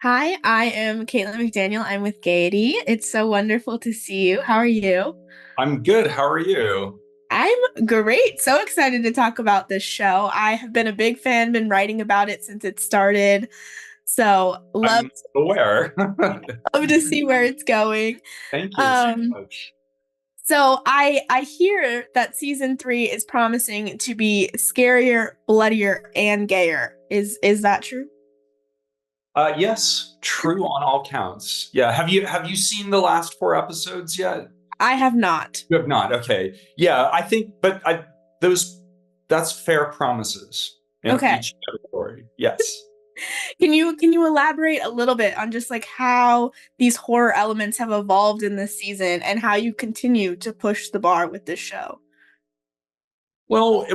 Hi, I am Caitlin McDaniel. I'm with Gaiety. It's so wonderful to see you. How are you? I'm good. How are you? I'm great. So excited to talk about this show. I have been a big fan, been writing about it since it started. So I'm aware. love to see where it's going. Thank you so Um, much. so I hear that season three is promising to be scarier, bloodier, and gayer. Is that true? Yes, true on all counts. Yeah. Have you seen the last four episodes yet? I have not. You have not. Okay. Yeah, I think, but I those that's fair promises in Okay. each category. Yes. Can you elaborate a little bit on just like how these horror elements have evolved in this season and how you continue to push the bar with this show? Well,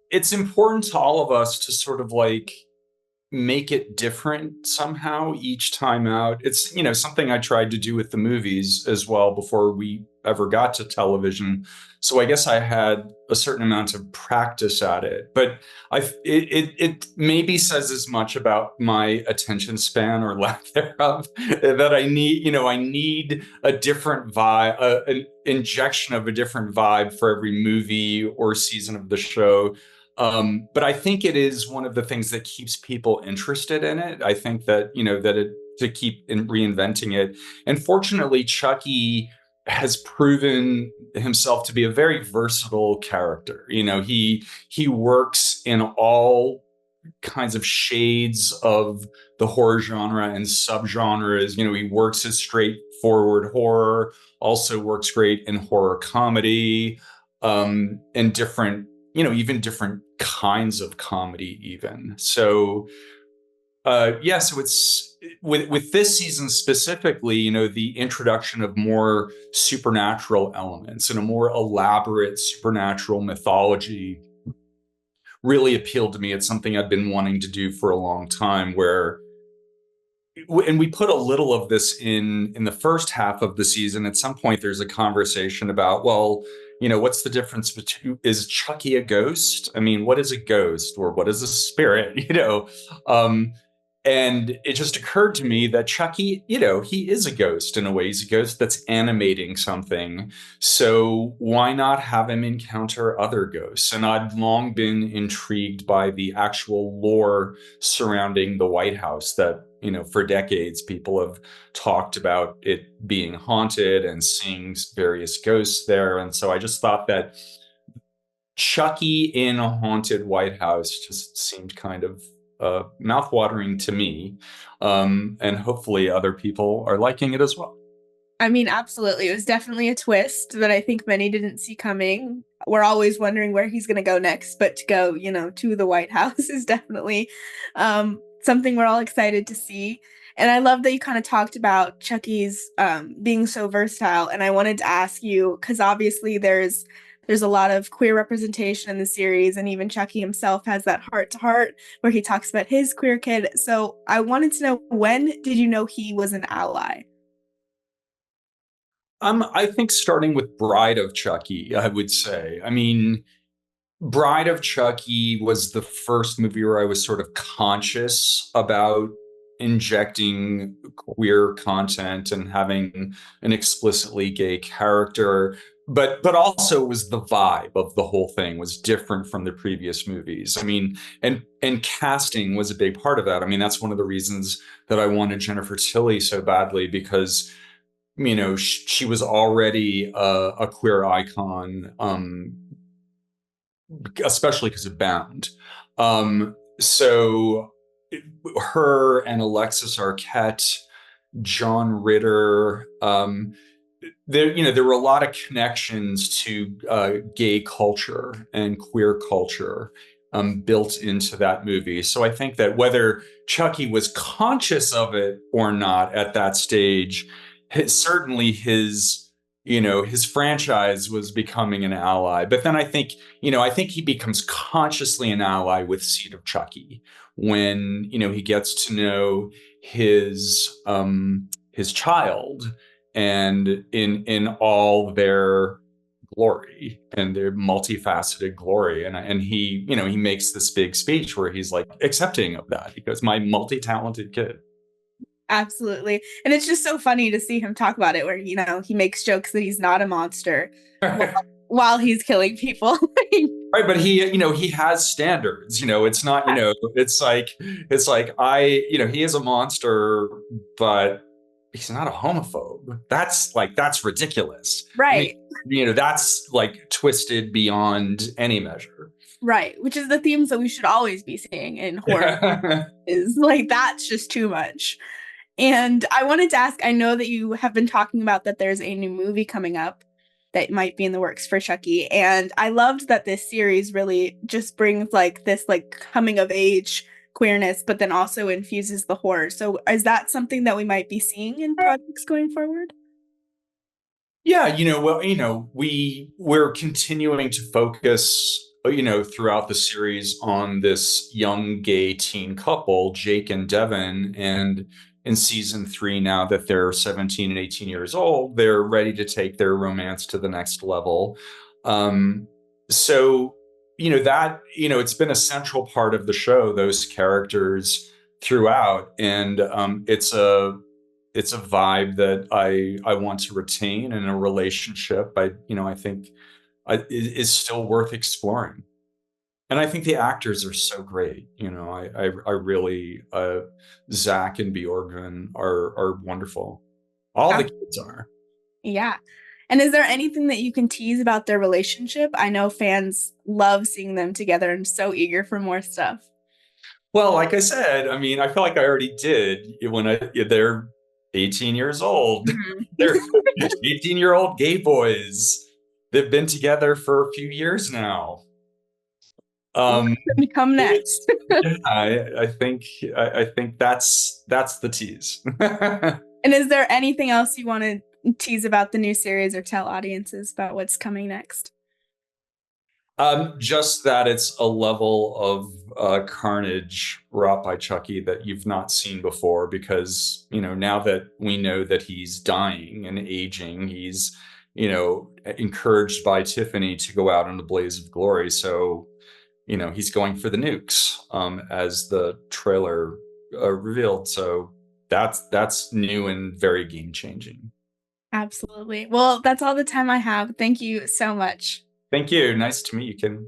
it's important to all of us to sort of like make it different somehow each time out. It's, something I tried to do with the movies as well before we ever got to television. So I guess I had a certain amount of practice at it. But it maybe says as much about my attention span or lack thereof that I need a different vibe, an injection of a different vibe for every movie or season of the show. But I think it is one of the things that keeps people interested in it. I think that, that it to keep reinventing it. And fortunately, Chucky has proven himself to be a very versatile character. He works in all kinds of shades of the horror genre and subgenres. He works as straightforward horror, also works great in horror comedy, and different, even different kinds of comedy, even. So yeah, so it's with this season specifically, the introduction of more supernatural elements and a more elaborate supernatural mythology really appealed to me. It's something I've been wanting to do for a long time, and we put a little of this in the first half of the season. At some point there's a conversation about, well, what's the difference between, is Chucky a ghost? I mean, what is a ghost or what is a spirit? um and it just occurred to me that Chucky, he is a ghost in a way. He's a ghost that's animating something. So why not have him encounter other ghosts? And I'd long been intrigued by the actual lore surrounding the White House that, for decades people have talked about it being haunted and seeing various ghosts there. And so I just thought that Chucky in a haunted White House just seemed kind of mouthwatering to me. And hopefully other people are liking it as well. I mean, absolutely. It was definitely a twist that I think many didn't see coming. We're always wondering where he's going to go next, but to go, to the White House is definitely something we're all excited to see. And I love that you kind of talked about Chucky's being so versatile. And I wanted to ask you, because obviously there's a lot of queer representation in the series, and even Chucky himself has that heart to heart where he talks about his queer kid. So I wanted to know, when did you know he was an ally? I think starting with Bride of Chucky, I would say. I mean, Bride of Chucky was the first movie where I was sort of conscious about injecting queer content and having an explicitly gay character. But also was the vibe of the whole thing was different from the previous movies. I mean, and casting was a big part of that. I mean, that's one of the reasons that I wanted Jennifer Tilly so badly because she was already a queer icon, especially because of Bound. So her and Alexis Arquette, John Ritter, there were a lot of connections to gay culture and queer culture built into that movie. So I think that whether Chucky was conscious of it or not at that stage, certainly his franchise was becoming an ally. But then I think he becomes consciously an ally with Seed of Chucky when he gets to know his child and in all their glory and their multifaceted glory. And he makes this big speech where he's like accepting of that. He goes, my multi-talented kid. Absolutely. And it's just so funny to see him talk about it where, he makes jokes that he's not a monster while, while he's killing people. Right, but he has standards. It's not, it's like he is a monster, but he's not a homophobe. That's ridiculous. I mean, Right. that's like twisted beyond any measure. Right. Which is the themes that we should always be seeing in horror, is like that's just too much. And I wanted to ask, I know that you have been talking about that there's a new movie coming up that might be in the works for Chucky. And I loved that this series really just brings like this like coming of age queerness, but then also infuses the horror. So is that something that we might be seeing in projects going forward? Yeah, well, we're continuing to focus, throughout the series on this young gay teen couple, Jake and Devon, and in season 3, now that they're 17 and 18 years old, they're ready to take their romance to the next level. So, it's been a central part of the show, those characters throughout, and it's a vibe that I want to retain in a relationship. I think is still worth exploring. And I think the actors are so great. I really Zach and Bjorgvin are wonderful. All the kids are. Yeah. And is there anything that you can tease about their relationship? I know fans love seeing them together and so eager for more stuff. Well, like I said, I mean, I feel like I already did they're 18 years old. Mhm. They're 18-year-old gay boys. They've been together for a few years now. What's Um, going to come it's next? yeah, I think that's the tease. And is there anything else you want to tease about the new series or tell audiences about what's coming next? Just that it's a level of carnage wrought by Chucky that you've not seen before, because now that we know that he's dying and aging, he's encouraged by Tiffany to go out in a blaze of glory. So he's going for the nukes, as the trailer revealed. So that's new and very game changing. Absolutely. Well, that's all the time I have. Thank you so much. Thank you. Nice to meet you, Kim.